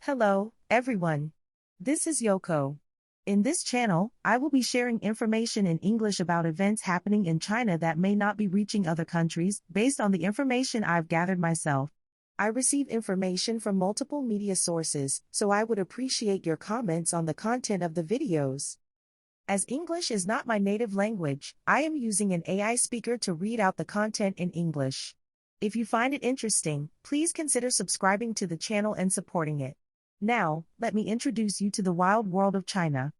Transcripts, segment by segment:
Hello, everyone. This is Yoko. In this channel, I will be sharing information in English about events happening in China that may not be reaching other countries, based on the information I've gathered myself. I receive information from multiple media sources, so I would appreciate your comments on the content of the videos. As English is not my native language, I am using an AI speaker to read out the content in English. If you find it interesting, please consider subscribing to the channel and supporting it. Now, let me introduce you to the wild world of China.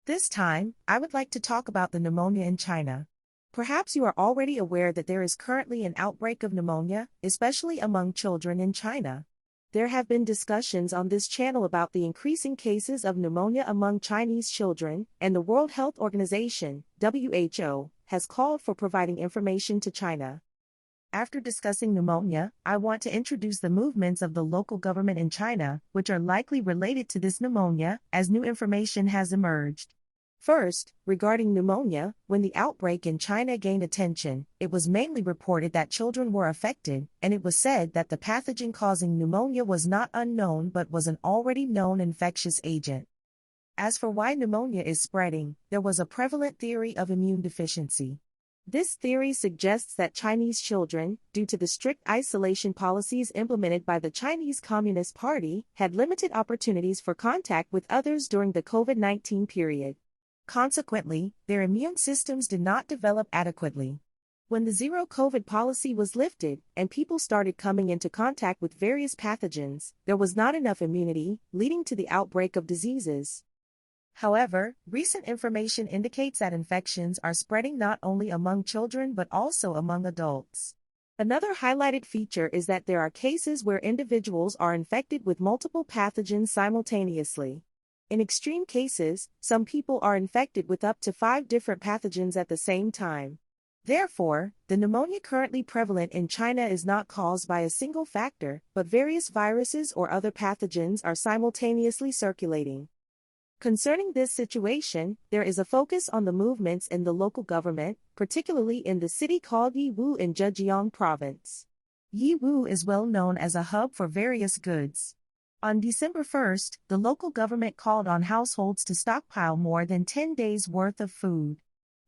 This time, I would like to talk about the pneumonia in China. Perhaps you are already aware that there is currently an outbreak of pneumonia, especially among children in China. There have been discussions on this channel about the increasing cases of pneumonia among Chinese children, and the World Health Organization, WHO, has called for providing information to China. After discussing pneumonia, I want to introduce the movements of the local government in China, which are likely related to this pneumonia, as new information has emerged. First, regarding pneumonia, when the outbreak in China gained attention, it was mainly reported that children were affected, and it was said that the pathogen causing pneumonia was not unknown but was an already known infectious agent. As for why pneumonia is spreading, there was a prevalent theory of immune deficiency. This theory suggests that Chinese children, due to the strict isolation policies implemented by the Chinese Communist Party, had limited opportunities for contact with others during the COVID-19 period. Consequently, their immune systems did not develop adequately. When the zero-COVID policy was lifted, and people started coming into contact with various pathogens, there was not enough immunity, leading to the outbreak of diseases. However, recent information indicates that infections are spreading not only among children but also among adults. Another highlighted feature is that there are cases where individuals are infected with multiple pathogens simultaneously. In extreme cases, some people are infected with up to 5 different pathogens at the same time. Therefore, the pneumonia currently prevalent in China is not caused by a single factor, but various viruses or other pathogens are simultaneously circulating. Concerning this situation, there is a focus on the movements in the local government, particularly in the city called Yiwu in Zhejiang province. Yiwu is well known as a hub for various goods. On December 1st, the local government called on households to stockpile more than 10 days' worth of food.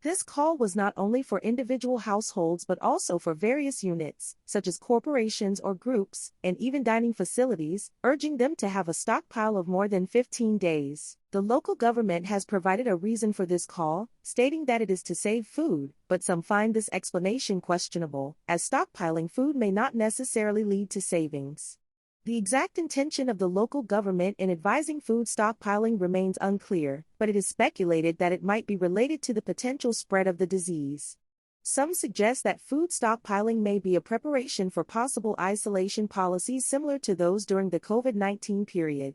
This call was not only for individual households but also for various units, such as corporations or groups, and even dining facilities, urging them to have a stockpile of more than 15 days. The local government has provided a reason for this call, stating that it is to save food, but some find this explanation questionable, as stockpiling food may not necessarily lead to savings. The exact intention of the local government in advising food stockpiling remains unclear, but it is speculated that it might be related to the potential spread of the disease. Some suggest that food stockpiling may be a preparation for possible isolation policies similar to those during the COVID-19 period.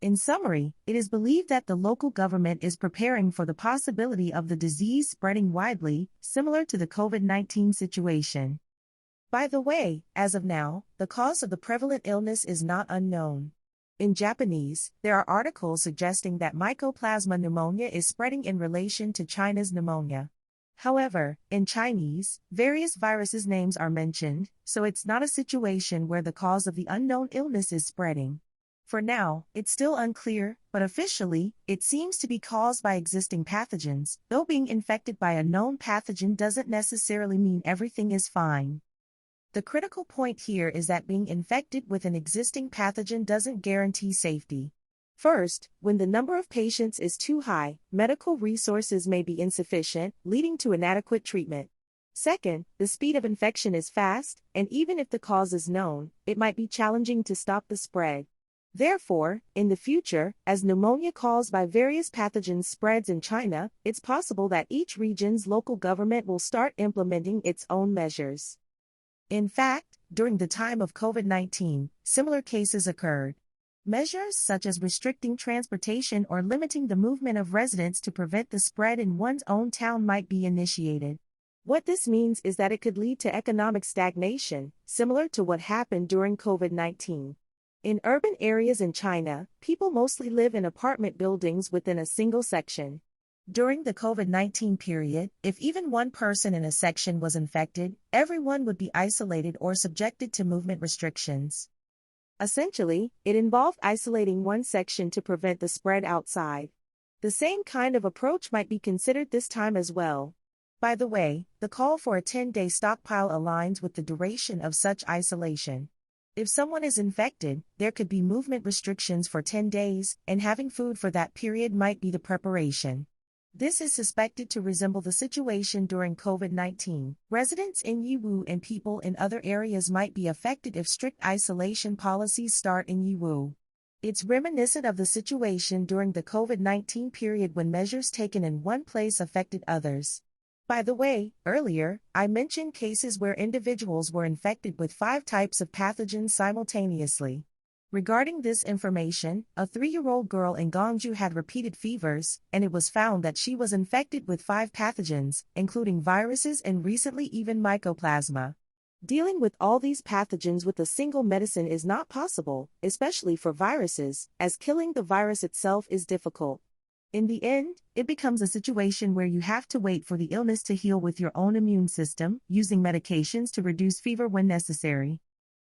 In summary, it is believed that the local government is preparing for the possibility of the disease spreading widely, similar to the COVID-19 situation. By the way, as of now, the cause of the prevalent illness is not unknown. In Japanese, there are articles suggesting that Mycoplasma pneumonia is spreading in relation to China's pneumonia. However, in Chinese, various viruses' names are mentioned, so it's not a situation where the cause of the unknown illness is spreading. For now, it's still unclear, but officially, it seems to be caused by existing pathogens, though being infected by a known pathogen doesn't necessarily mean everything is fine. The critical point here is that being infected with an existing pathogen doesn't guarantee safety. First, when the number of patients is too high, medical resources may be insufficient, leading to inadequate treatment. Second, the speed of infection is fast, and even if the cause is known, it might be challenging to stop the spread. Therefore, in the future, as pneumonia caused by various pathogens spreads in China, it's possible that each region's local government will start implementing its own measures. In fact, during the time of COVID-19, similar cases occurred. Measures such as restricting transportation or limiting the movement of residents to prevent the spread in one's own town might be initiated. What this means is that it could lead to economic stagnation, similar to what happened during COVID-19. In urban areas in China, people mostly live in apartment buildings within a single section. During the COVID-19 period, if even one person in a section was infected, everyone would be isolated or subjected to movement restrictions. Essentially, it involved isolating one section to prevent the spread outside. The same kind of approach might be considered this time as well. By the way, the call for a 10-day stockpile aligns with the duration of such isolation. If someone is infected, there could be movement restrictions for 10 days, and having food for that period might be the preparation. This is suspected to resemble the situation during COVID-19. Residents in Yiwu and people in other areas might be affected if strict isolation policies start in Yiwu. It's reminiscent of the situation during the COVID-19 period when measures taken in one place affected others. By the way, earlier, I mentioned cases where individuals were infected with 5 types of pathogens simultaneously. Regarding this information, a 3-year-old girl in Guizhou had repeated fevers, and it was found that she was infected with 5 pathogens, including viruses and recently even mycoplasma. Dealing with all these pathogens with a single medicine is not possible, especially for viruses, as killing the virus itself is difficult. In the end, it becomes a situation where you have to wait for the illness to heal with your own immune system, using medications to reduce fever when necessary.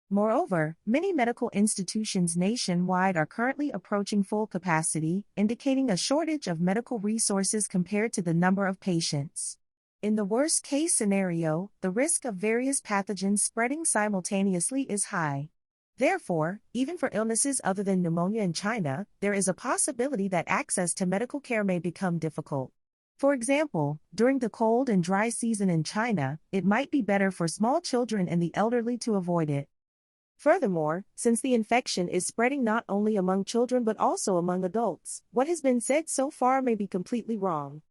Moreover, many medical institutions nationwide are currently approaching full capacity, indicating a shortage of medical resources compared to the number of patients. In the worst-case scenario, the risk of various pathogens spreading simultaneously is high. Therefore, even for illnesses other than pneumonia in China, there is a possibility that access to medical care may become difficult. For example, during the cold and dry season in China, it might be better for small children and the elderly to avoid it. Furthermore, since the infection is spreading not only among children but also among adults, what has been said so far may be completely wrong.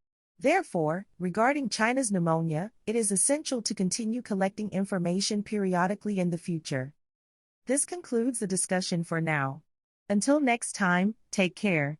Therefore, regarding China's pneumonia, it is essential to continue collecting information periodically in the future. This concludes the discussion for now. Until next time, take care.